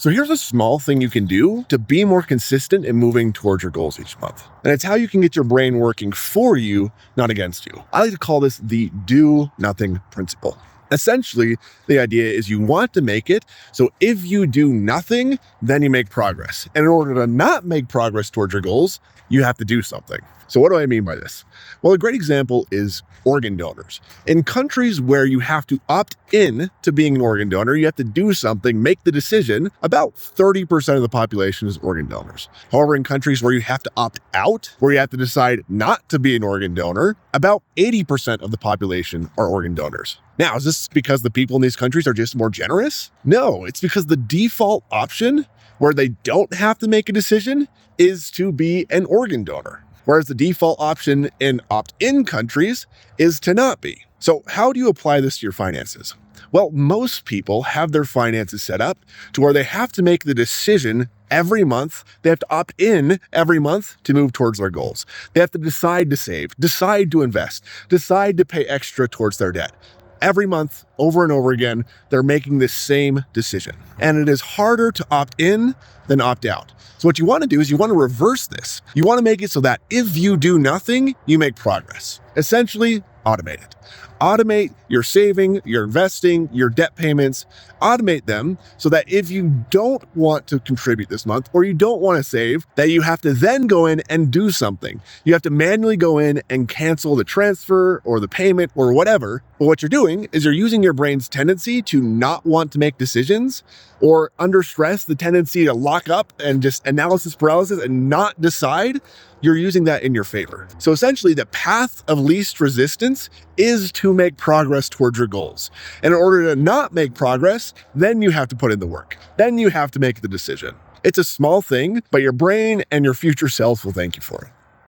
So here's a small thing you can do to be more consistent in moving towards your goals each month. And it's how you can get your brain working for you, not against you. I like to call this the do nothing principle. Essentially, the idea is you want to make it, so if you do nothing, then you make progress. And in order to not make progress towards your goals, you have to do something. So what do I mean by this? Well, a great example is organ donors. In countries where you have to opt in to being an organ donor, you have to do something, make the decision, about 30% of the population is organ donors. However, in countries where you have to opt out, where you have to decide not to be an organ donor, about 80% of the population are organ donors. Now, is this because the people in these countries are just more generous? No, it's because the default option where they don't have to make a decision is to be an organ donor. Whereas the default option in opt-in countries is to not be. So how do you apply this to your finances? Well, most people have their finances set up to where they have to make the decision every month. They have to opt in every month to move towards their goals. They have to decide to save, decide to invest, decide to pay extra towards their debt. Every month, over and over again, they're making this same decision. And it is harder to opt in than opt out. So what you want to do is you want to reverse this. You want to make it so that if you do nothing, you make progress. Essentially, automate it. Automate your saving, your investing, your debt payments. Automate them so that if you don't want to contribute this month or you don't want to save, that you have to then go in and do something. You have to manually go in and cancel the transfer or the payment or whatever. But what you're doing is you're using your brain's tendency to not want to make decisions, or under stress, the tendency to lock up and just analysis paralysis and not decide. You're using that in your favor. So essentially, the path of least resistance is to make progress towards your goals. And in order to not make progress, then you have to put in the work. Then you have to make the decision. It's a small thing, but your brain and your future self will thank you for it.